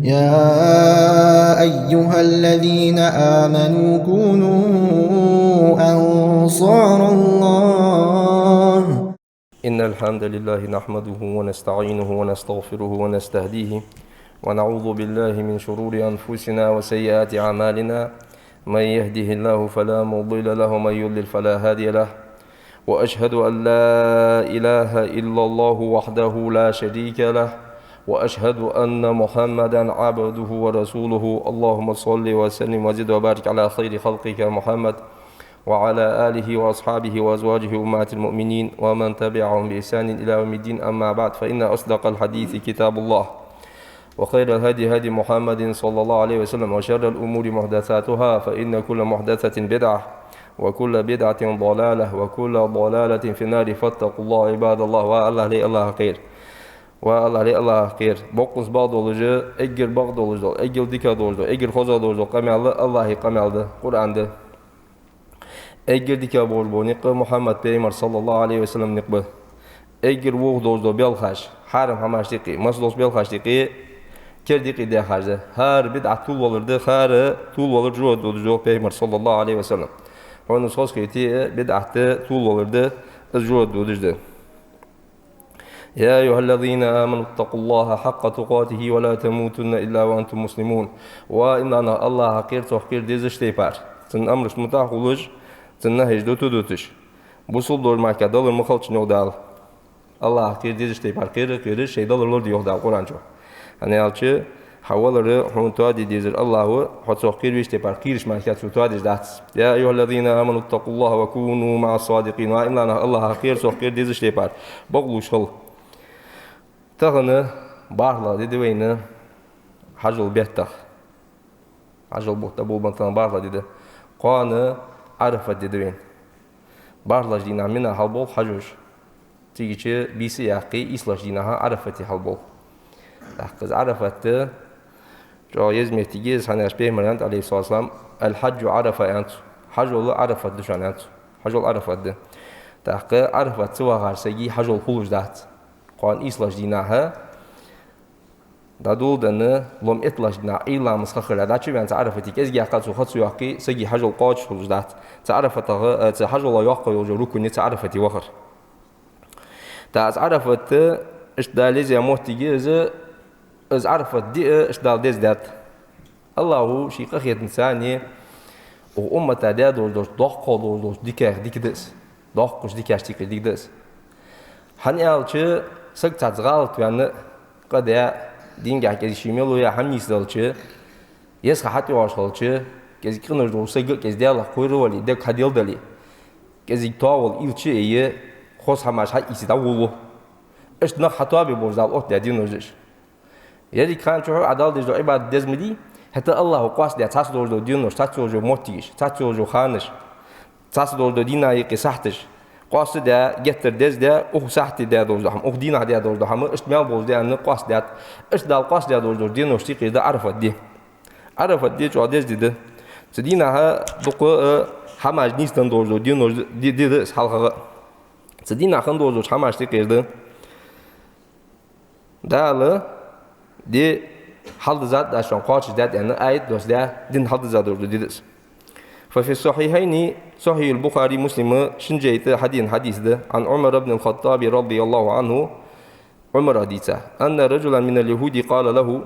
يا أيها الذين آمنوا كونوا أنصار الله. إن الحمد لله نحمده ونستعينه ونستغفره ونستهديه ونعوذ بالله من شرور أنفسنا وسيئات أعمالنا. من يهده الله فلا مضل له ومن يضلل فلا هادي له. وأشهد أن لا إله إلا الله وحده لا شريك له وأشهد أن محمدا عبده ورسوله. اللهم صل وسلم وزد وبارك على خير خلقك محمد وعلى آله وأصحابه وأزواجه أمهات المؤمنين ومن تبعهم بإحسان إلى يوم الدين. أما بعد، فإن أصدق الحديث كتاب الله وخير الهدي هدي محمد صلى الله عليه وسلم وشر الأمور محدثاتها فإن كل محدثة بدعة وكل بدعة ضلالة وكل ضلالة في النار. فاتقوا الله عباد الله. والله لي الله خير والله لي الله خير. بقص بعض olucu, egir bağda olucu, egir dikad olucu, egir hoza olucu, kamellı Allah'ı kameldı Kur'an'da. Egir dikad olucu, niqı Muhammed Peygamber sallallahu aleyhi ve sellem niqı. Egir vuğd olucu, belhaş, haram hamaş diqi, maslos belhaş diqi, kerdiqi de harcı. Her bid'at tul olurdu, her tul olur ruh olucu Peygamber sallallahu aleyhi ve sellem. Onun söz kiti bid'atı tul olurdu, ruh olucu. يا أيها الذين آمنوا اتقوا الله حق تقاته ولا تموتن إلا وأنتم مسلمون. وإن الله حقير تحقير ديزش تيبار تن أمرش متاح ولج تن نهج دو تدوتش بوصل دور معك دولار مخلص نودال الله حقير ديزش تيبار قير شيء دولار لور ديوه دال قرآن جو أنا ألشي حوالر حنتوادي ديزر الله حتحقير ويش تيبار قيرش معك تحقير دات. يا أيها الذين آمنوا اتقوا الله وكونوا مع الصادقين. وإن الله حقير تحقير ديزش تيبار بغلوش خل تغنى بارلا دي دوينة حجل بيتخ حجل بوتا بوبنتان بارلا دي قانا عرفت دي دوين بارلا جدينا منا حلبول حجوش تيجي بيسي ياقي إسلاش ديناها عرفتي حلبول تحقز عرفت جو يزمي تيجيز حناش بيهمرانت عليه الصلاة والسلام الحج عرفة أنت حجل عرفت دشان أنت حجل عرفت دي تحقز عرفت سوا غارسيجي حجل خلوش دات قان إسلاش ديناها دادول دنا لوم إطلاش دنا إيلا مسخخر داتشي بان تعرفتي كيز جاقات وخط سياقي سجي حجل قاش خلوش دات تعرفتها حجل الله يقى يوجو ركني تعرفتي وخر تعرفت إيش داليز يا موتيجي إز عرفت دي إيش دال ديز دات الله شي قخيت إنساني وأمة تعداد ولدوش ضاق ولدوش ديكدس ضاقش ديكاش ديكدس هنيالشي سكتات غلط يعني قد يا دينجا كذي شيميلو يا حميس دالشي يسخ حتى واشلشي كذي كنر دوسي كذي ديال خويرو ولي ده كديل دالي كذي تاول إلشي إيه خوش هماش هاي إسي داولو إيش نخ حتى ببوزال أوت دادين نجش يدي كان شو عدال ديجو عباد دزمدي حتى الله قاس ده تاس دولو دينوش تاس دولو موتيش تاس دولو خانش تاس دولو دينا يقي سحتش قاس ده جتر دز ده سحتي ده دولو هم دينا ده دولو هم اشتمال بوز ده أن قاس ده إيش ده القاس ده دولو دينوش تيقي ده عرفت دي شو دز ده تدينا ها دقة هماج نيستن دولو دينوش دي ده حلقة تدينا خن دولو هماج تيقي ده ده له دي حل ذات عشان قاش ده أن آية دوس ده دين حل ذات دولو ديدس. ففي الصحيحين صحيح البخاري مسلم شنجيت حديث ده عن عمر بن الخطاب رضي الله عنه عمر حديثه أن رجلا من اليهود قال له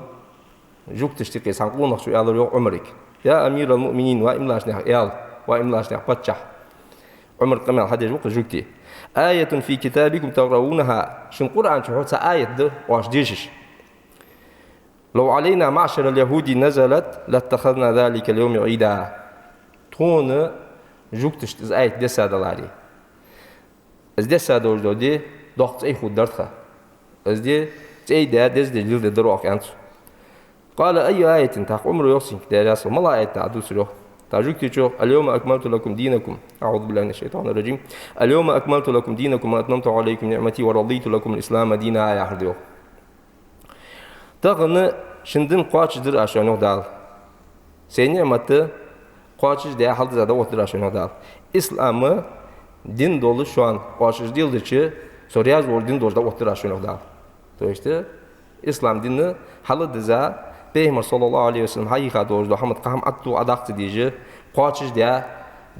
جوك تشتكي سانقون سؤال عمرك يا أمير المؤمنين وإملاش نحيال وإملاش نحبتشح عمر كمال حديث جوك جوكتي آية في كتابكم تقرؤونها شن قرآن شحوت آية ده واش ديشش لو علينا معشر اليهود نزلت لاتخذنا ذلك اليوم عيدا تون جوكتش آية دسا دلاري از دسا دولدو دي ضغط اي خود دردخه از دي اي ده دز دي جلد دروك انت قال أي آية تاق عمره يوصين كده ما لا آية تعدوس له تاجوكتي شو اليوم أكملت لكم دينكم أعوذ بالله من الشيطان الرجيم اليوم أكملت لكم دينكم وأتممت عليكم نعمتي ورضيت لكم الإسلام دينا يا حرديو تغنى شندن قاتش در عشان دال سيني متى قاتش ده حال زاده وتر عشان دال إسلام دين dolu şu an قاتش değildir ki soruya zor din dolu da otur عشان dal. То есть İslam dini halı diza Peygamber sallallahu aleyhi ve sellem haqiqat doğru hamd qam attu adaqti dije qochish dia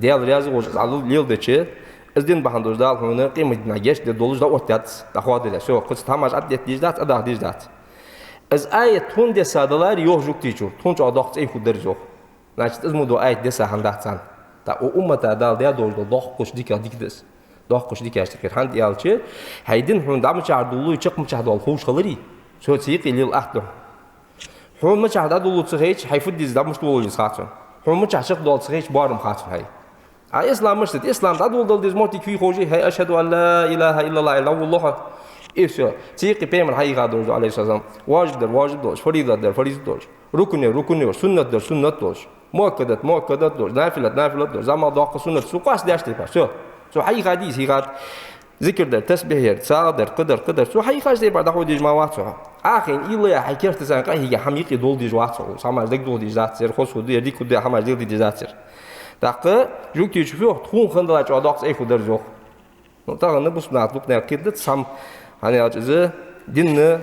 del riyazi qo'sh alul lildechi izdin bahan doğru da onu qimitna geç de doluj da otat da xodile so qis tamaj addet dijdat adah dijdat az ayet tun de sadalar yo'q juktichu tunç adaqti ey xudar yo'q значит iz mudu ayet desa handaqsan ta o ummata dal dia doğru doq qo'sh dikdes doq qo'sh dikashtir hand yalchi haydin hun da machadulu chiqm chahdol xush qiliri so tsiqi lil ahdu hun machada dulu tsiqich hayfud dizda mushtul yisqatun hun machashq dol tsiqich barum khatun hay İslam müştet İslam da dol diz moti ki xoji hay ashhadu an la ilaha illallah illallah İşte tsiqi peygamber haqiqat doğru aleyhisselam vacibdir farizadır rukun sünnetdir muakkadatdır nafilatdır zaman daqı sünnet su qas derste par so haqiqat dis haqiqat zikirdir tesbihdir sağdır qıdır so haqiqat şey par da xodi jmavat so axin illa hakert san qahiga hamiqi dol diz wat so samajdak dol diz zat ser xosu derdi kude hamajdak diz zat ser daqı jukti çufu tun xandala çadaq ey xudar yo'q no tağını bu sunnatluk ne kiddet sam hani acızı dinni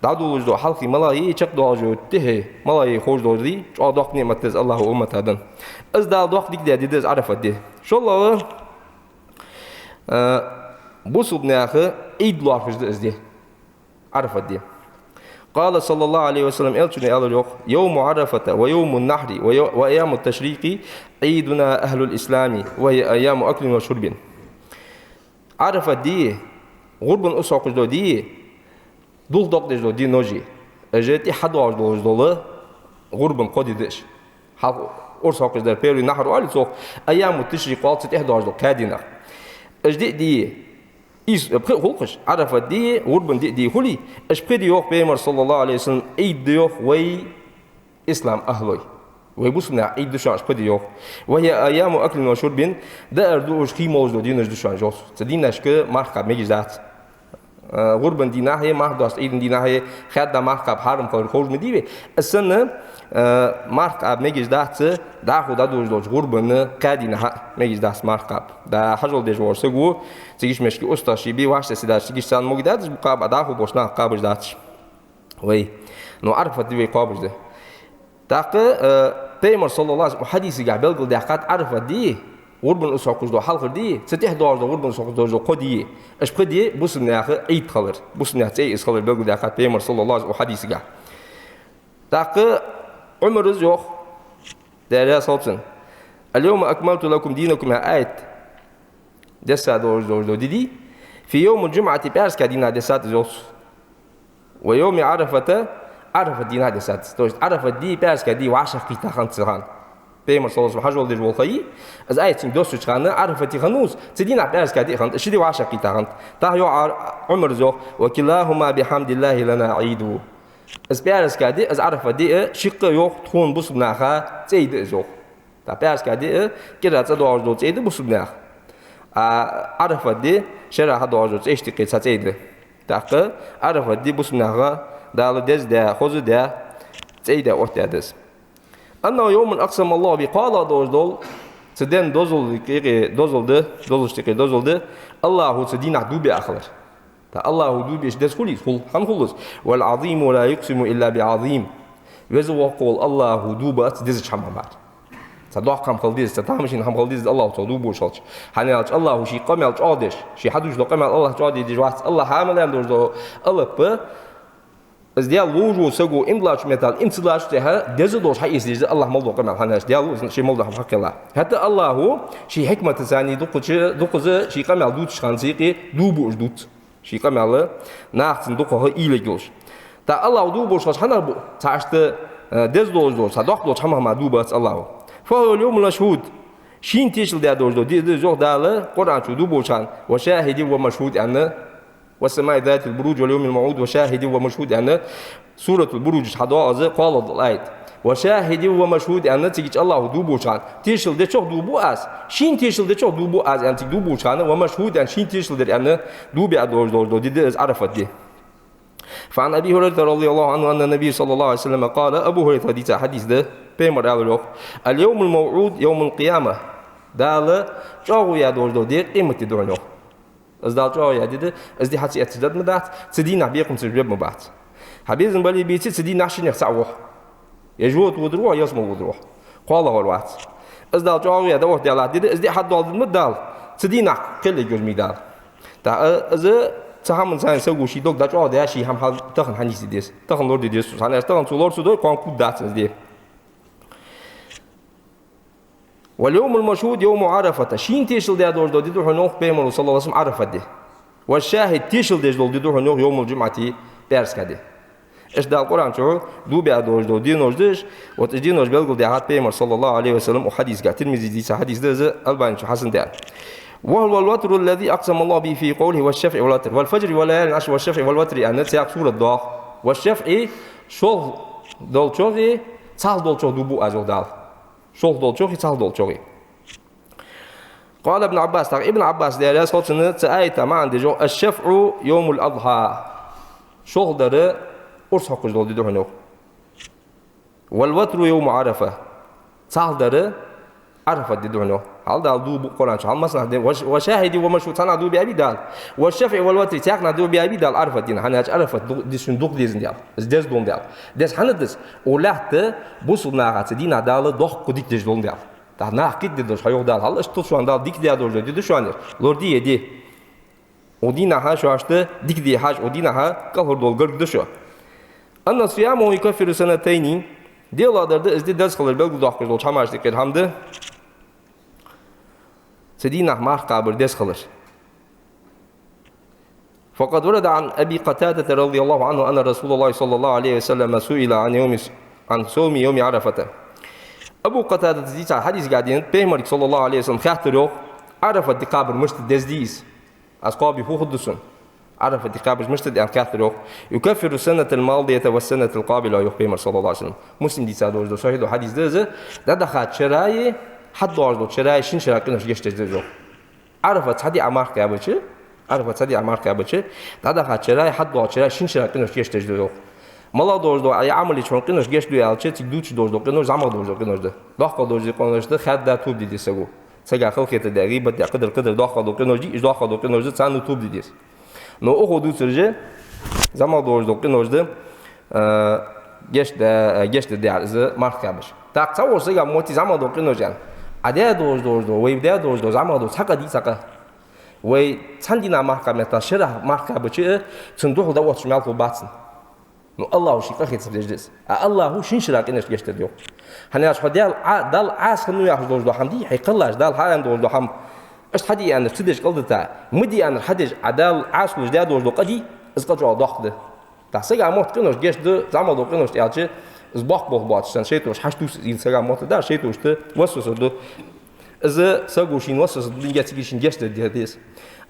dadulujdu halqi malayi çaq doju tehe malayi xoş doji çadaq nimetez Allahu ummatadan az da doq dikde dides arafat de şollağı bu subnaxı idlar hüzde izdi arafat de قال صلى الله عليه وسلم elçine alır yok yevmu arafata ve yevmun nahri ve ayyamu teşriki eiduna ehlul islami ve ayyamu aklin ve şurbin arafat diye gurbun usaqızdo diye dul dokdezdo di noji ejeti hadwaj dolu gurbun qodidesh hal usaqızda peri nahru ali soq ayyamu teşrik altı ihdaj do kadina ejdi diye is hulqış arafat diye gurbun diye huli eşpedi yok peygamber sallallahu aleyhi ve sellem eid yok ve islam ahloy ve bu suna eid düşan eşpedi yok ve ayyamu aklin ve şurbin da erdu ushki mozdo dinaj düşan jos tadinash ke marka megizat gurbun dinahe mahdas eid dinahe khadda marka haram kol khoj medive asna marka megizat da khuda dojdo gurbun kadina megizat marka da hajol dejor segu tsigish meshki ustashi bi washte sida tsigish san mogdat bu qaba da khu boshna qabjdat ve no arfat dive qabjde daqı Peygamber sallallahu aleyhi ve sellem hadisi ga belgul daqat arfat di gurbun usaqızdo halqır di setih dojdo gurbun usaqızdo qodi eşqidi bu sunnaxı eid qalır bu sunnat ey qalır belgul daqat Peygamber sallallahu aleyhi ve sellem hadisi ga daqı umruz yo'q derya solsun al-yawma akmaltu lakum dinakum ayat desa dojdo dedi fi yawmul jum'ati perska dina desat zos ve yawmi arafata arafat dina desat to arafat di perska di washaq qita khantsiran Peygamber sallallahu aleyhi ve sellem hajol de volqayi az ayatin dostu çıkanı arafati khanus tidina perska di khant shidi washaq qita khant ta yo umruz yo'q ve kilahuma bihamdillahi lana aidu az perska di az arafat di shiqqi yo'q tun bu subnaha zeydi yo'q ta perska di kiratsa dojdo zeydi bu subnaha arafat di şeraha dojdo eştiqi satseydi taqı arafat di bu subnaha dalı dezde xozu de zeyde ortadız anna yawmun aqsama Allah bi qala dojdo siden dozuldu Allahu sedina dubi akhlar ta Allahu dubi ish deskulis hul hankhulus wal azim la yuqsimu illa bi azim vezu qol Allahu dubat diz chamamat صدق هم خلديز تتهمشين هم خلديز الله تعالى بوشالش هنيالش الله شيء قمالش عادش شيء حدوش لو قمال الله تعالى ديجوات الله حامل هم دورزو الله ب از ديال لوجو سجو إملاش متال إمتلاش تها دزدوش هاي إسديز الله مولو قمال هناش ديال شيء مولو هم حق الله حتى الله شيء حكمة ثاني دوقز شيء قمال دوتش خانسيقي دوبوش دوت شيء قمال ناخذ دوقه إيلجوش تا الله دوبوش هنا بو تعشت دزدوش دوش صدق دوش هم ما دوبات الله فهو اليوم المشهود شين تيشل ده دورزو دي زوق داله قرآن شدو بوشان وشاهد ومشهود أن والسماء ذات البروج واليوم الموعود وشاهد ومشهود أن سورة البروج حداء قال الآية وشاهد ومشهود أن تيجي الله دو بوشان تيشل ده شوق دو بو أس شين تيشل ده شوق دو بو أس أن تيجي دو بوشان ومشهود أن شين تيشل ده أن دو بيع دورزو دي عرفت دي فعن أبي هريرة رضي الله عنه أن النبي صلى الله عليه وسلم قال أبو هريرة حديث ده Peygamber alıyor. El yevmul mev'ud yevmul kıyame. Dalı çoğu ya doğru diye kıymeti duruyor. Az dal çoğu ya dedi. Az di hatsi etizat mı dat? Sidi nahbiyekum sirrib mı bat? Habizin bali biti sidi nahşin yaksa'uh. يجوت ودروح يسمو ودروح قال والوقت ازدال جاوية دوت دالات دي ازدي حد دال مدال تدينا كل جزمي دال تا از تهم سان سوغو شي دوك دا جاو دا شي هم حال تخن حنيس ديس تخن لور ديس سان استان تو لور سودو كون كود دات دي واليوم المشهود يوم عرفة شين تيشل دي دور دي دور نوخ بيمر صلى الله عليه وسلم عرفة دي والشاهد تيشل دي دور نوخ يوم الجمعة بيرس كدي ايش دا القرآن شو دو بيع دور دي نوجدش وتجي نوج بيلقوا دي عاد بيمر صلى الله عليه وسلم وحديث قاعد ترمزي دي حديث ده البان شو حسن ده وهو الوتر الذي أقسم الله به في قوله والشفع والوتر والفجر والليالي العشر والشفع والوتر أن سياق سورة ضاء والشفع شو دول شوغي صال دول شو دوبو أزول دال شو دول شوغي صال دول شوغي قال ابن عباس ابن عباس ده لا صوت آية ما عندي جو الشفع يوم الأضحى شو دره أرسح دول دي دهنو والوتر يوم عرفة صال دره عرفت دي دهنو هل دال دو بقران شو هل مثلا وشاهدي ومشهود أنا دو بأبي دال والشفع والوتر تاعنا دو بأبي دال عرفت دينا هناك عرفت دي صندوق ديزن دال ديز دون دال ديز هندس ولحت بوصلنا على دينا دال دوخ كديك ديز دون دال ده ناقد ديش هيو دال هل اشتو شو دال ديك دال دول دي شو عندك لوردي دي ودينا ها شو عشت ديك دي حاج ودينا ها كهر دول قرق دشو أن الصيام يكفر سنتين ديال هذا إزدي درس خلال بلغ دوخ دول شامش ديك الحمد سدينا مار قابر ديس خلش فقد ورد عن أبي قتادة رضي الله عنه أن رسول الله صلى الله عليه وسلم سئل عن صوم يوم عرفة أبو قتادة ديتا حديث قاعدين بيمرك صلى الله عليه وسلم خاطر عرفة دي قابر مشت ديس أسقابي فوق الدسون عرفة دي قابر مشت دي خاطر يكفر السنة الماضية والسنة القابلة يوم صلى الله عليه وسلم مسلم ديتا دو شاهد حديث ده دخل شراي حد دو شراي شين شراي كناش جشت جو عرفة هذه أمار كابتش عرفة هذه أمار كابتش ده دخل شراي حد دو شراي شين شراي كناش جشت جو مالا دو أي عملي شون كناش جشت دو يالش تدوش دو كناش زمان دو كناش ده داخل دو كناش ده خد ده توب دي سجو سجى خلقة تدريب بدي قدر داخل دو كناش دي داخل دو كناش ده سانو توب دي نو أخو دو سرجة زمان دو كناش ده جشت ده على مار كابتش تاكسور سجى موتي زمان دو كناش يعني أداة دو ويبدأ دو زمان دو ساقة دي ساقة وي تندينا ماركة شرح ماركة بتشي صندوق ده وش مالكو باتن نو الله وشي كخيت سبجدس الله هو شين شراك إنش جشت اليوم هناش حديال دال عاس خنو ياخذ دو حمدي حيقلاش دال حالن دو حم اش حدي أنا تدش قلدتا مدي أنا حدش عدال عاس وجداد دو قدي اسقطوا ضغط تحسيق عمود كنوش جشت دو زمان دو كنوش يالشي زباق بوخ سن شيتوش حشتوس ينسرع موت دا شيتوش ت وسوس دو إذا سرقوشين وسوس دو ياتيكيشين جشت ديهديس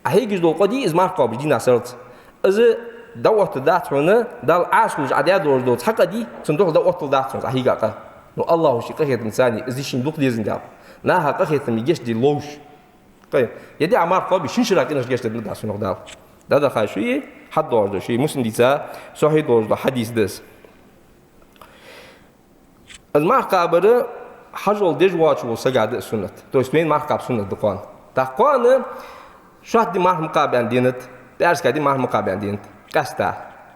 أهيجش دو قدي إز ماركا بدينا سرت إذا دوت داترنا دال عاشوج عداد دو حقا دي صندوق دوت داترنا أهيجا نو الله شي قهيت إنساني إزيشين دوق ديزن دال ناها قهيت ميجش دي لوش طيب يدي عمار قابي شنشرا كناش جشت دو صندوق دال ده خاشوية حد دو شيء مسلم ديتا صحيح دو حديث دس الماركة بره حجول دجواج وسجاد السنة توسمين ماركة بسنة دقان دقان شاد دي مار مقابل دينت درس كدي مار مقابل دينت كاستا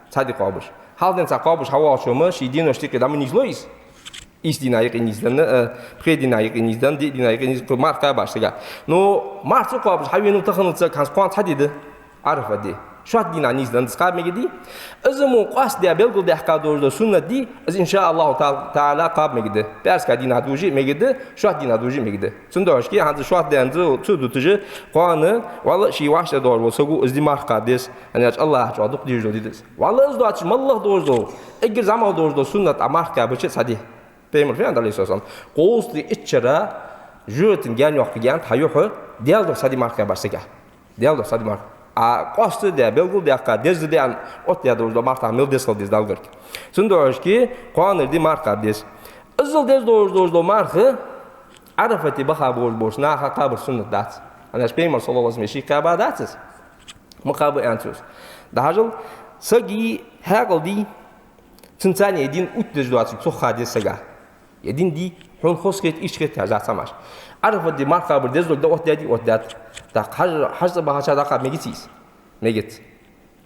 صادق قابش حال دين سقابش هوا شوما شي دين وشتي كده من يزلويس إيش دينا يقينيزدن دينا يقينيزدن دينا يقينيز ماركة باش تجا نو ماركة قابش حيوانو تخنو كان سقان حديده عرفه دي شاد دينا نيزدن تسقاب مجدي أزمو قاس دي بلغو دي حكادور دو سنة دي از إن شاء الله تعالى قاب مجده درس كدينا دوجي مجده شاد دينا دوجي مجده سندوش كي هذا شاد دينا تودو تجي قانه والله شي واحد دور وسقو از دي ماركة ديس أنا الله جادوق ديجو ديس والله از دواتش مالله دورزو إجر زمان دورزو سنة ماركة بچه سادي بيمر فين دالي سوسام قوس دي إتشرا جوتن جان يوك جان تايوه ديال دو سادي ماركة بارسكا ديال دو سادي ماركة قاست ده بلغو ده كدز ده عن أوت يا دور ماركة ميل ديسل ديس دالغرك سندوش كي قانر دي ماركة ديس أزل ديس دور ماركة عرفتي بخا بوش ناخا قابر سنة دات أنا بيمر صلى الله عليه وسلم شيء كابا داتس مقابل أنتوس ده هجل سجي هاقل دي تنتاني يدين أوت دجواتي تخا ديس سجا يدين دي حون خسكت إيشكت هذا سماش عرفت دي ماركة بردز دول ده أوت دات ده حاجة بهاش هذا قاب ميجتيس ميجت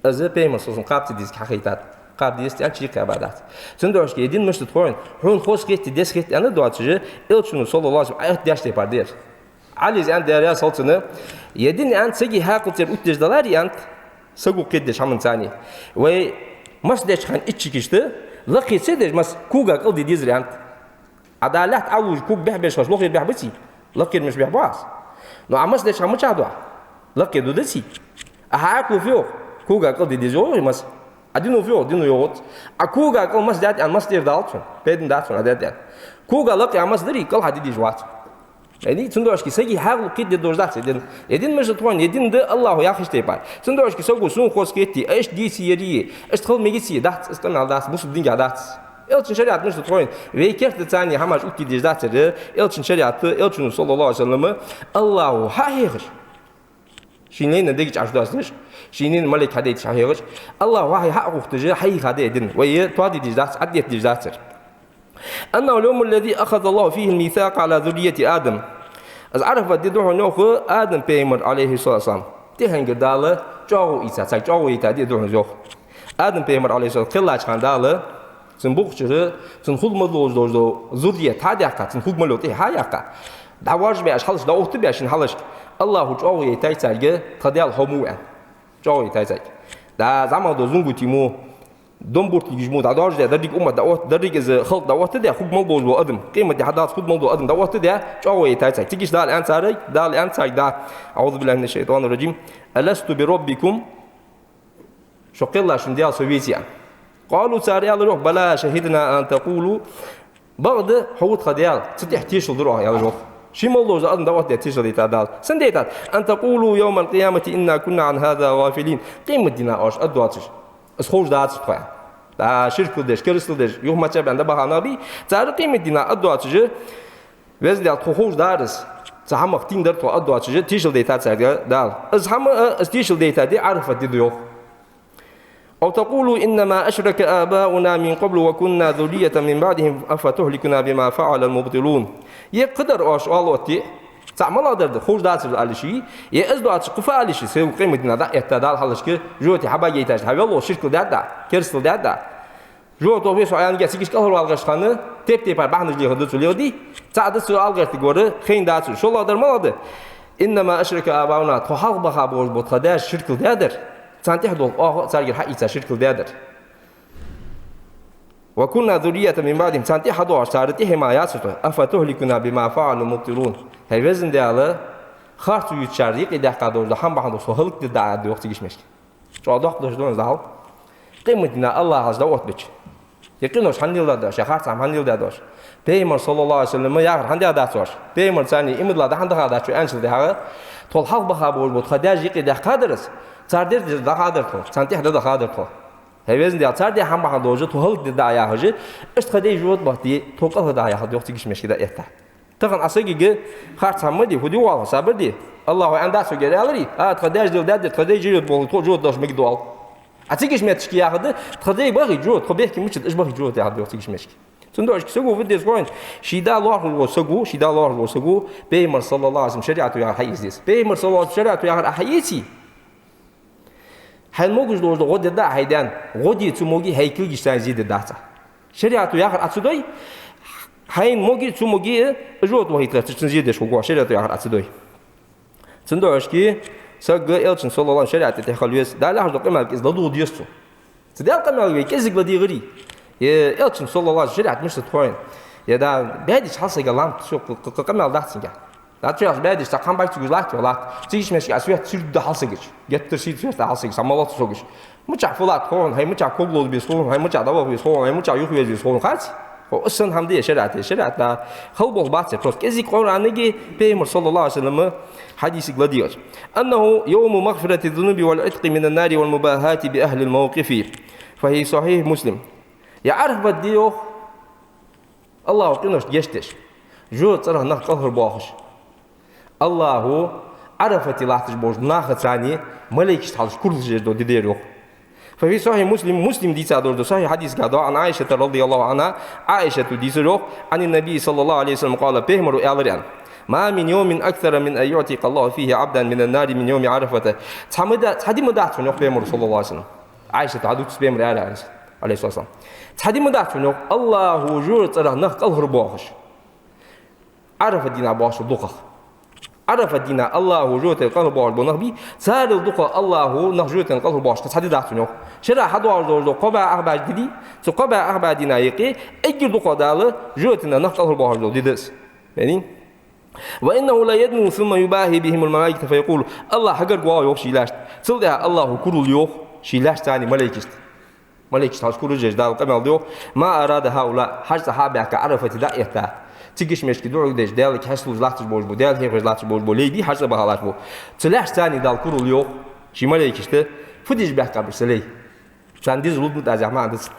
أزا بيمر صوصن قابت ديس كحيتات Qadiyest yani çiğ ibadat. Sen de ki edin müştü toyun. Hun hoş gitti des gitti anı duaçı. Elçinin sallallahu aleyhi ve sellem ayet yaşta yapar der. Ali yani derya saltını yedin yani segi hakut yer utdejdalar yani sagu kidde şamın tani. Ve mas deçhan içikişti. Laqitse de mas kuga qıldı dizrent. Adalet avuj kug behbeş hoş loqir behbesi. Laqir mش behbas. No amas deçhan mı çadwa. Laqir do desi. Aha fio. Kuga qıldı dizyo mas. Adino fio dino yoğut. Akuga qıl mas dat an mas der daltun. Bedin daltun adet. Kuga laqi amas diri qıl hadi dizwat. Yani tundurski segi haglu kidde dozdat edin meclis tuan edin de Allahu yaxshi yapar. Tundurski sogu sun xosketi eş disi yeri eş xil megisi dat istan das musu dinga dat. Elçin şeriat meclis tuan ve kert tani hamaj uki dizdatı elçin şeriatı elçin sallallahu aleyhi ve sellem Allahu hayır. Şinin de geç açdasınız. Şinin malik hadis hayır. Allahu hayır haqqıcı hayır hadi edin ve tuadi dizdat adiyet dizdatı. أنه اليوم الذي أخذ الله فيه الميثاق على ذرية آدم. Az arafat dedi onu oku Adem peygamber aleyhisselam. Dihen gidalı çoğu isa çak çoğu ita dedi onu yok. Adem peygamber aleyhisselam kılla çıkan dalı sen buqçırı sen hulmalı dozdo zuriyet hadiyaka sen hulmalı te hayaka. Davaj be halış da otu be şin halış. Allahu çoğu ita çargı tadiyal homuan. Çoğu ita çak. Da zamanda zungu timu دمبورت يجمو دعوات ده دريق دعوات دريق إذا خلق دعوات ده خد موضوع وقدم قيمة دي حدث خد موضوع قدم دعوات ده جوه يتعسى تيجيش ده الآن ساري ده الآن ساري ده أعوذ بالله من الشيطان الرجيم ألست بربكم شو قلة شن ديال سويسيا قالوا ساري على روح بلا شهدنا أن تقولوا بعض حوت خديال ستحتيش الدروع يا روح شي موضوع أدم دعوات ده تيجي ده سنديتات أن تقولوا يوم القيامة إنا كنا عن هذا غافلين قيمة دينا أش أدواتش اسخوش دات تخوا دا شرك دش كريستل دش يوم ما تبع ده بها نبي تعرف قيمة دينا أدواتش وزد خوش دارس زهم وقتين در تو أدواتش تيشل ديتا تسعى دال زهم تيشل ديتا دي عرفت دي ديو أو تقولوا إنما أشرك آباؤنا من قبل وكنا ذرية من بعدهم أفتهلكنا بما فعل المبطلون يقدر أش الله تعمل هذا خوش دات الألشي يأزدوات قفا ألشي سوي قيمة ندا اعتدال حلشك جوتي حبا جيتاش حبا الله شرك دادا كرسل دادا جوتو بيسو عيان جالس كيش كهر والغش خانة تيب تيبار بحنج ليه هدو توليو دي تعد سؤال غير تقول خين دات شو الله در ماله إنما أشرك آباؤنا تحق بها بوج بتخداش شرك دادر سانتي حدول سارجر حقيقة شرك دادر وكنا ذرية من بعدهم سانتي حدول سارتي حمايات أفتهلكنا بما فعل المبطلون هاي وزن دياله خارطو يتشاريق إذا قادوا لحم بحضو سهلك دعاء دي وقت يجمش شو أدوك دوش دون زهو قيمتنا الله عز دوت بيش يقينوش هنديل دادوش يا خارط عم هنديل دادوش بيمر صلى الله عليه وسلم ياغر هنديل دادوش بيمر ثاني إمد الله هندخ دادوش أنشل دهاغ طول حق بخا بول بود خداج يقي ده قادرس تاردير ده قادر تو سانتي حدا ده قادر تو هاي وزن ديال تاردي هم بحضو جو تهلك دعاء هجي اشت خدي جوت بحدي توقف دعاء هدي وقت يجمش كده يفتح تقن أصيجي خارج سامدي هدي والله صابردي الله عنده سجل علري تخديش دل داد تخدي جيد بول جود دوش مقدوال أتيجيش متشكي ياخد تخدي باغي جود خبيه كي مش إيش باغي جود ياخد وقتيجيش مشكي تندوش كسجو في ديس كوين شيدا الله وسجو شيدا الله وسجو بيمر صلى الله عليه وسلم شريعته يا حيز ديس بيمر صلى الله عليه وسلم شريعته يا حياتي هل موجود دوش غد دا هيدان غدي تموجي هيكل جشان زيد داتا شريعته يا أتصدي هاين موجي تو موجي جوت وهيتلا تشنزيد شو قوا شريعة يا أخر أتصدي تندوش كي سجل إلشن صلى الله عليه وسلم شريعة تخلويس ده لا حد قيمة كيس ضدو ديستو تدل قيمة كيس بدي غري يا إلشن صلى الله عليه وسلم شريعة مش تطوين يا ده بعدش حصل كلام شو قيمة ده تسنجا ده تشوف بعدش تقام بايت تقول لك ولا تيجي ماشي أسوية تصير ده حصلش جت تصير فيها ده حصلش سامالات تسوقش مش عفولات هون هاي مش عكوبلو بيسون هاي مش عدوا بيسون هاي مش عيوخ بيسون خالص وأصلاً همدي شريعة خلبوس باتس بروس كذي قرآن نجي بيمر صلى الله عليه وسلم حديث قدير أنه يوم مغفرة الذنوب والعتق من النار والمباهاة بأهل الموقف فهي صحيح مسلم يعرف بديو الله قنوش يشتش جو ترى نقهر باخش الله عرفت لاحتش بوج ناخذ ثاني ملك تعالش كل جدو ديرو ففي صحيح مسلم دي صادر صحيح حديث قال عن عائشة رضي الله عنها عائشة دي صدق عن النبي صلى الله عليه وسلم قال بهمر أعلران ما من يوم أكثر من أن يعتق الله فيه عبدا من النار من يوم عرفة تحدي مدات من يوم بهمر صلى الله عليه وسلم عائشة تعدو تسبيمر أعلان عليه الصلاة والسلام تحدي مدات منه الله جور ترى نخ الهر باخش عرف الدين باش دقة عرف الدين الله جور ترى قلب باش بنخبي صار الدقة الله نخ جور ترى قلب باش تحدي دات منه شرع حدوا جور قبع أخبار جدي قبع أخبار دين يقي أجر دقة دال جور ترى نخ قلب باش ديدس يعني وإنه لا يدنو ثم يباهي بهم الملائكة فيقول الله حقر قواه يوخ شيلاشت سلدها الله كرول يوخ شيلاشت ثاني ملائكست ملائكست هاش كرول جيش دال قمال ديوخ ما أراد هؤلاء حاج صحابة كعرفة دائية تيجيش مشكي دور ديش دالك حسلوز لاتش بوش بو دالك هيفرز لاتش بوش بو ليبي حاج صباح لاتش بو تلاش ثاني دال كرول يوخ شي ملائكست فديش بيحكا برسلي سانديز رود متازع ما عندس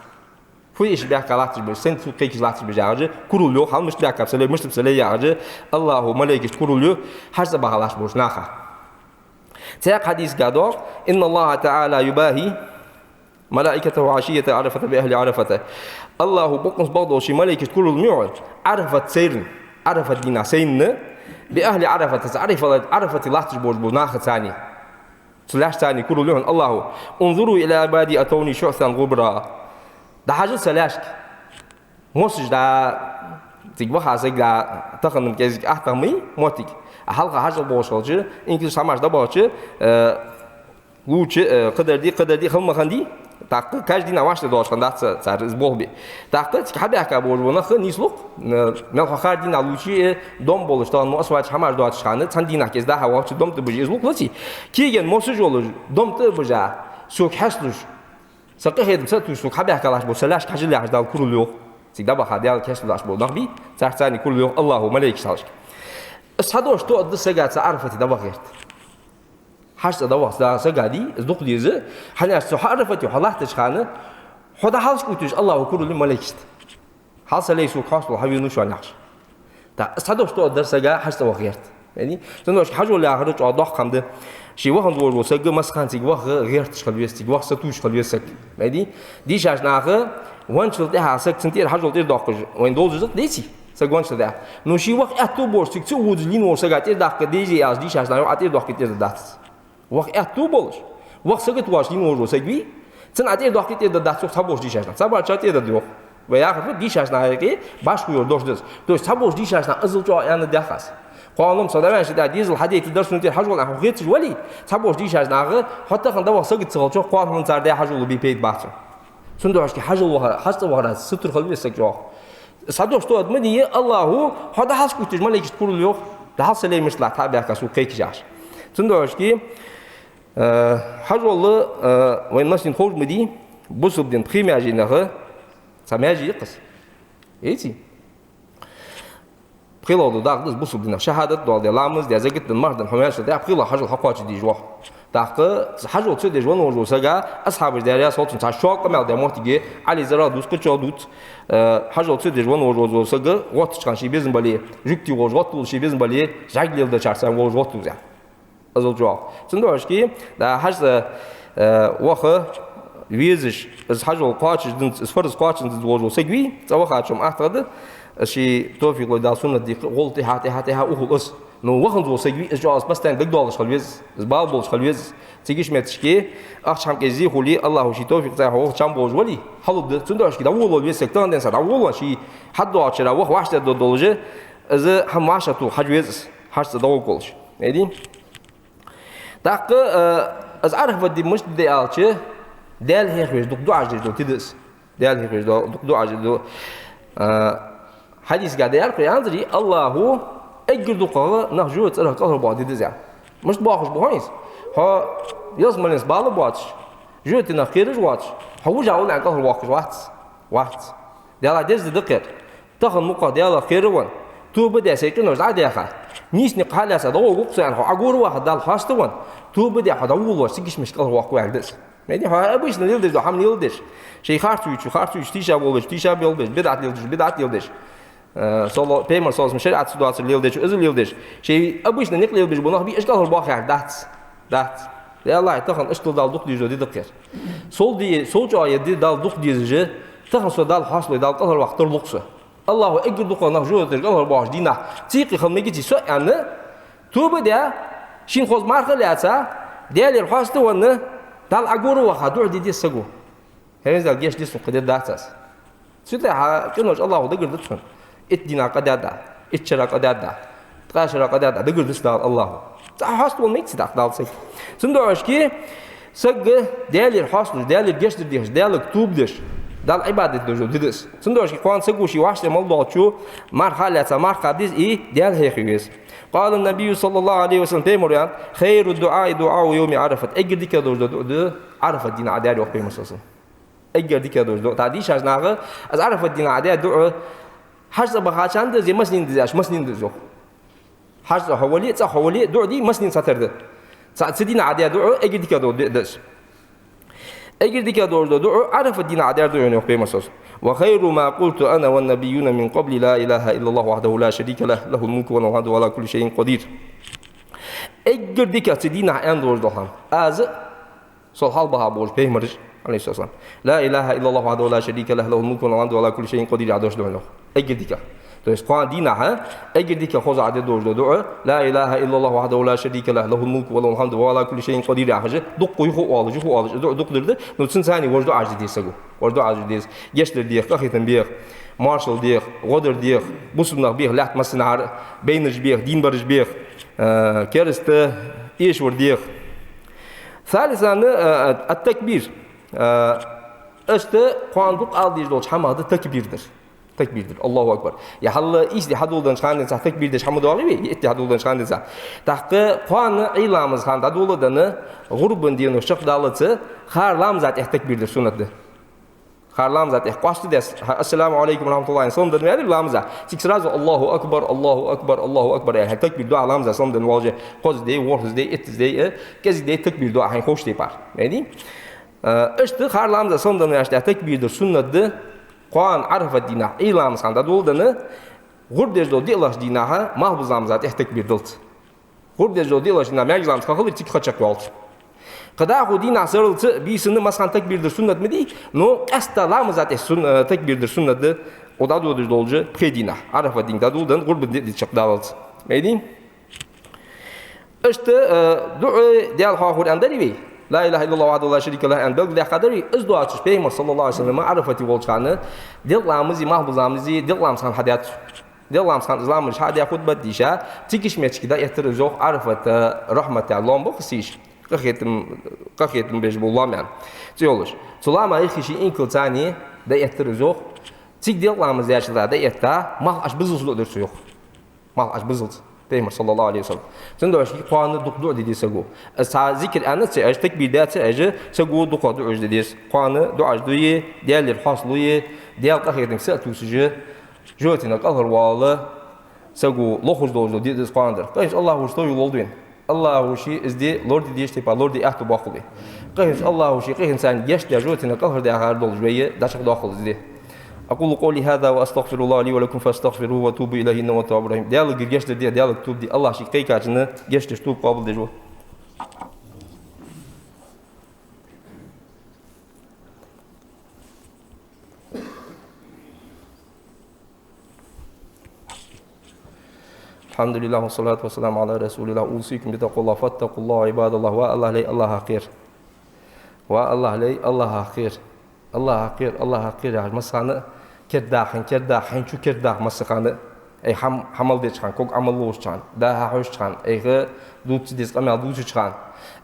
فويش بيحكي لاتش بس سنت كيكش لاتش بجاجة كروليو خال مش بيحكي بسلي مش بسلي ياجة الله ملائكة كروليو حسب بحلاش بوش ناخا تاق حديث قادور إن الله تعالى يباهي ملائكته عشية عرفة بأهل عرفته الله بقنص بعضه شي ملائكة كل الميعاد عرفت سيرن عرفت دينا سين بأهل عرفة عرفت لاتش بوش بو ناخا ثاني سلاش ثاني كروليو الله انظروا إلى عبادي أتوني شعثا غبرا ده حاجة سلاشك موسج ده تيجي حاسك ده تخنم كذا أحتمي موتيك حلقة حاجة بوشالج إنك سامش ده بوشة لوش قدر دي خم خندي تاك كاش دي نواش ده عشان ده صار زبوه بي تاك تحب يحكي بوجونا خن يسلق نلقى خارج دي نلوشي دوم بولش ده مو أسوأ حمار ده تشخانة تندي نكيز ده هوا دوم تبجي يسلق لسي كيجن موسج ولج دوم تبجا سوق حسلش سقيه هذا مسألة سوق حبي أحكي لاش بوسلاش كحجل لاش دال كل يوم تقدر خديال كاش لاش بو نخبي تحتاني كل يوم الله ملائكة سالش الصدوش تو أدرس سجاد سعرفتي دوا غيرت حاجة دوا سجادي الدق ديزه حنا سعرفتي حلاه تشخانة حدا حالش كوتش الله كل يوم ملائكة حالس ليس سوق خاص وحبي نشوان يحش تا الصدوش تو أدرس سجاد حاجة دوا غيرت يعني تنوش حاجة ولا آخر جو أضاق خمده شي واحد دور وسجى مسخان تيجي واحد غير تشخلويس تيجي واحد ستوش خلويسك مادي ديش عشان آخر وانشل ده حاسك سنتير حاجة تير داقج وين دول جزء ديسي سجوانشل ده نو شي واحد أتو بورس تيجي وودلين ورسجى تير داق ديجي از ديش عشان يو أتير داق تير داتس واحد أتو بولش واحد سجت واشلين ورسجى سن أتير داق تير داتس سو تابوش ديش عشان سبعة تير ديوه ويا آخر ديش عشان هيك باش كيور دوش دس دوش تابوش ديش عشان أزل جو يعني دخاس قانون صدام شدة ديزل حديث درس نتير حجول عن غير تجولي تبوش ديش از ناقة حتى خن دوا سقط سقط قانون من زرده حجول بيبيت باتر سندوش كي حجول وها حتى وها ستر خلوي سجوا صدوش تو أدمني الله هذا حاس كنت جمال يجت كل اليوم ده حاس لي مش لا تابع كسو كيك جاش سندوش كي حجول وين ناس نخرج مدي بوسو بدين بريمير جينيرال سامعجي قص إيتي قيلوا داق دس بوسو بدنا شهادة دول دي لامز دي زجت المرض الحماش ده قيلوا حاجة الحقوق دي جوا داق حاجة تصير جوان وجو سجا أصحاب الداريا صوت تاع شوق ما ده موتيجي على زرا دوس كتشو دوت حاجة تصير جوان وجو سجا وقت كان شي بيزن بالي جكتي وجو شي بيزن بالي جاكلي ده شارسان وجو توزع أزل جوا سندوش كي ده حاجة وخه ويزش از حاجة القاتش دنت از فرز قاتش دنت وجو سجوي تواخا شم أعتقد شي توفيق لو سنة دي قلتي هاتها أخلص نو وخن زو سجوي از جاس بس تان دقدالش خلويز از بالبولش خلويز تيجيش متشكي أخش هم كزي خلي الله شي توفيق تاع هو شام بوج ولي حلو ده تندرش كده أول ويز سكتان دين سر أول شي حد عشرة وخ واحد دولجة از هم عشرة حجويز حرس دول قلش مدين دق از عارف ودي مش دي ألشة دال هيخرج دق دو عجل دو تدس دال هيخرج دق دو عجل دو حديث قاعد يرقي عندي الله أجر دقة نهجوه ترى كهرباء بعض يدزع مش باخش بهايس ها يزمن يسبال بواتش جوت نخيرج واتش هو جاول عن كهرباء واحد ديالا دز دقيق تاخذ مقا ديالا خيروان تو بدأ سيكون وزع دياخا نيس نقال يا دو وقص يعني عقور واحد دال خاستوان تو بدأ حدا وول سيكش مش كهرباء واحد مدي ها أبوش نيلدش ده هم نيلدش شيء خارتوش تيشا بولش تيشا بيلبش بدعت يلدش صلوا بيمر صلوا مش شرعت سدوات الليلدش إزل الليلدش شيء أبوش نقل يلبش بناه بي إيش قال الباخر دات يا الله تخن إيش تدال دق ديجو دي دقير صول جاي دي دال دق ديجو تخن سدال حاصل دال قهر وقت اللقصة الله أجر دقة نخجوه ترجع الباخ دينا تيقي خم نيجي تسوء يعني توب ده شين خوز مارك لاتسا ديال الحاصل وانه دال عجور وخدوع دي السجو هنزل الجيش دي قدر داتس سيدا كنوش الله دقر دتون اتدينا قدادا اتشرا قدادا تقاشرا قدادا دقر دسدال الله حاصل والميت سيدا دال سيك سندوش كي سق دالي الحاصل دالي الجيش ديش دالي كتوب ديش دال عبادة دوجو ديدس سندوش كي قوان سقوشي واحد مالدوتشو مرحلة مرحلة ديز دال هيخيس قال النبي صلى الله عليه وسلم بيمريان خير الدعاء دعاء يوم عرفة اجر ديك دوج عرفة دين عدالي وقت بيمسوسن اجر ديك دوج تعديش از ناغه از عرفة دين عدالي دعاء حاجة بخاشان زي مسنين دزاش مسنين دزو حاجة حوالي دعاء دي مسنين ساتر سدين عدالي دعاء اجر ديك دوج دش اجر ديك دوج دعاء عرفة دين عدالي دعاء وقت بيمسوسن وخير ما قلت أنا والنبيون من قبل لا إله إلا الله وحده لا شريك له له الملك وله الحمد وعلى كل شيء قدير اجر ديك تدينا اندور دوهان از صلحال بها بوش بيمرج عليه الصلاة والسلام لا إله إلا الله وحده لا شريك له له الملك وله الحمد وعلى كل شيء قدير عدوش دوهن اجر ديك تويس قوان دينا ها اجر ديك خوز عدد دوش دعاء لا إله إلا الله وحده لا شريك له له الملك وله الحمد وعلى كل شيء قدير عجز دق يخو alış دق درد نوتسن ثاني وجدو عجز ديسغو وجدو عجز ديس geçler diye قاخيتن بيه مارشال ديه غودر ديه بوسناغ بيه لحت مسنار بينج بيه دينبرج بيه كيرست ايشور ديه ثالثا التكبير قاندوق aldıyız dolç hamadı tekbirdir tekbirdir Allahu Ekber ya halı işli haduldan çıkan da tekbirdir hamadı var mı etti haduldan çıkan da taqqı qanı ilamız handa doludanı gurbun diyen şık dalıtı harlam zat tekbirdir sünnetdir harlam zat qastı des assalamu alaykum rahmetullahi sondan verdi lamza tikraz Allahu Ekber Allahu Ekber Allahu Ekber ya tekbir dua lamza sondan vaje qoz dey worz dey et dey kez dey tekbir dua hay hoş deypar neydi işte harlamza sondan verdi tekbirdir sünnetdir قان عرف الدينا إيلام ساندا دولدنا غردش دو ديلاش ديناها محبوزام زات تكبير دلت غردش دو ديلاش دينا مجلام خاخل تيك خچك والت قدا خو دينا سرلت بيسن مسان تكبيردир سنت مدي نو استلام زات تكبيردир سنت ода додиш должи предина عرف الدين دا دولدن غرب دي چق دالت ميدين işte ديال خاخور اندري لا إله إلا الله وحده لا شريك له أن بلغ قدري أزدوا أشوف بيمر صلى الله عليه وسلم عرفتي والشانة دلامزي محبوزامزي دلام سان حديات دلام سان إسلام مش حديات خد بديشة تيجيش ميتش كده يترجوه عرفت رحمة الله بخسيش قخيتم بيج بالله يعني تقولش سلامة يخشي إنكل ثاني ده يترجوه تيجي دلامزي أشلا ده يتا ما أش بزلت درسوه ما أش بزلت بيمر صلى الله عليه وسلم سندوش قانون دقدو دي سغو اسا ذكر انا تاج تكبيرات اج سغو دقدو اج دي قانون دعاج دوي ديال الحاصلوي ديال قخيدن ساتوسجي جوتنا قهر والله سغو لوخوز دوزو دي قاندر قيس الله وشتو يولدين الله وشي از دي لورد دي شتي با لورد احتو باخلي قيس الله وشي قيس انسان يش جوتنا قهر دي هار دول جويه داشق داخل دي أقول قولي هذا وأستغفر الله لي ولكم فاستغفروه وتوبوا إليه إنه هو التواب الرحيم ديالك جشت دي ديالك توب دي الله شي كيكاجنا جشت توب قابل دي جو الحمد لله والصلاة والسلام على رسول الله أوصيكم بتقوى الله فاتقوا الله عباد الله والله لي الله خير والله لي الله خير الله خير الله خير يا مسخانه كرداحن شو كرداح مسخانه اي حمل دي چخان كوك عمل لوش چخان دا هوش چخان اي دوت ديس قمل دوت چخان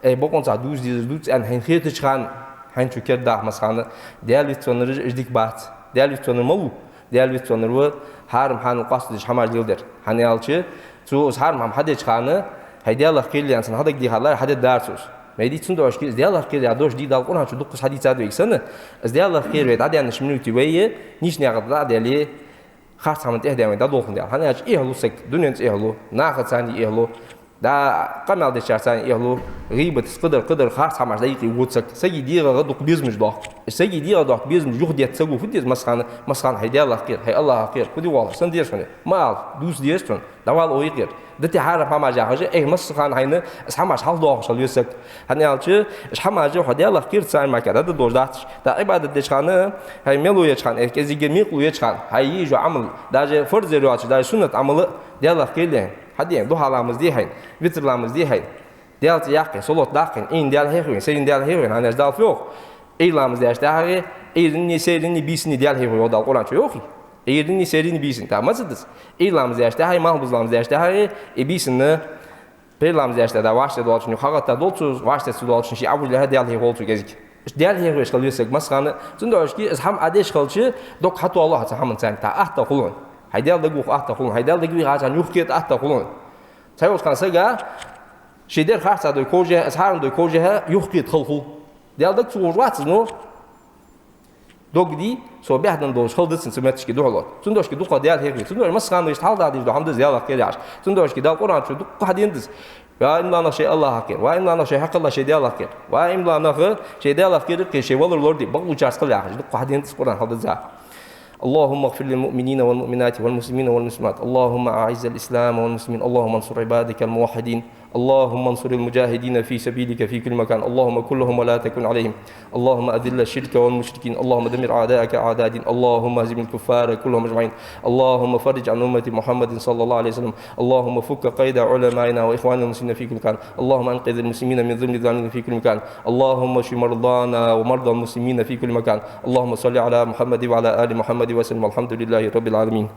اي بوكون سا دوت ان هن خيت چخان هن شو كرداح مسخانه ديال ويتونر اجديك بات ديال ويتونر ملو ديال ويتونر و هارم هان قاصد حمال ديلدر هني алчы تو هارم هم حد چخانه هيديال خيل يانسن هذا دي حالار حد دارسوس ميديتون دوش كي ديال خير يا دوش دي دال قران شو دقس حديث ادو يكسن از ديال خير ويد ادي انش منوتي وي نيش نيغد ادي خاص هم تهدي دا دوخن ديال هني اج ايهلو سك دنيا ايهلو ناخد ساني ايهلو دا قمال دي شارسان ايهلو غيبت قدر خاص هم دقيقي وتسك سيدي ديغه دوق بيزمج دوق سيدي ديغه دوق بيزمج يخ ديت سغو فديز مسخان هي ديال خير هي الله خير خدي والله سن ديش مال دوس ديشتون دوال اويقير دتي عارف ما جاهجه اي مسخان هينه اسحماش حال دوق شال يسك هني алчы اسحماجه هدي الله خير سان ما كده دوردات دا عبادت دشخانه هي ملو يچخان ازيگه ميقلو يچخان هي جو عمل داجه فرض زيروات دا سنت عمله ديال خير هدي دو حالامız دي هين ويترلامız دي هين ديال ياقي صلوت داقين ان ديال هيروين سين ديال هيروين انا دال فوق Eğilamiz derste eğilini serini bisini diğer heyve yolda Kur'an yok. Eğilini serini bisin tamamsınız. Eğilamiz derste mahbuzlamız derste bisini Perlamız derste başta dolçun hagatta dolçuz başta dolçun şey abular diğer heyve oldu gezik. Diğer heyve şkalıyorsak maskanı tunda ki ham adeş kalçı dok hatu Allah hamın sen ta ahta kulun. Haydal da bu ahta kulun. Haydal da gibi hacan yok ki ahta kulun. Sayos kan saga şeyler hasta da koja asharın da koja yok ki tılhu. Diğer da çoğurvatsız no. Dogdi so behdan do şkaldısın sümetçi doğru. Tunda ki duqa diğer heyve. Tunda maskanı işte halda değil hamdı ziyaret geliyor. Tunda ki da Kur'an şu duqa hadindiz. Ve imlana şey Allah hakkı. Ve imlana şey hakkı Allah şey diye Allah hakkı. Ve imlana şey diye Allah hakkı ki şey olur lordi. Bak uçar sıkıl ya. Duqa hadindiz Kur'an halda ziyaret. اللهم اغفر للمؤمنين والمؤمنات والمسلمين والمسلمات اللهم أعز الإسلام والمسلمين اللهم انصر عبادك الموحدين اللهم انصر المجاهدين في سبيلك في كل مكان اللهم كلهم ولا تكن عليهم اللهم أذل الشرك والمشركين اللهم دمر أعداءك أعداء الدين اللهم اهزم الكفار كلهم أجمعين اللهم فرج عن أمة محمد صلى الله عليه وسلم اللهم فك قيد علمائنا وإخواننا المسلمين في كل مكان اللهم أنقذ المسلمين من ظلم الظالمين في كل مكان اللهم اشف مرضانا ومرضى المسلمين في كل مكان اللهم صل على محمد وعلى آل محمد وسلم الحمد لله رب العالمين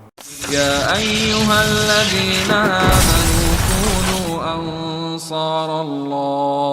يا أيها الذين آمنوا كونوا أنصار الله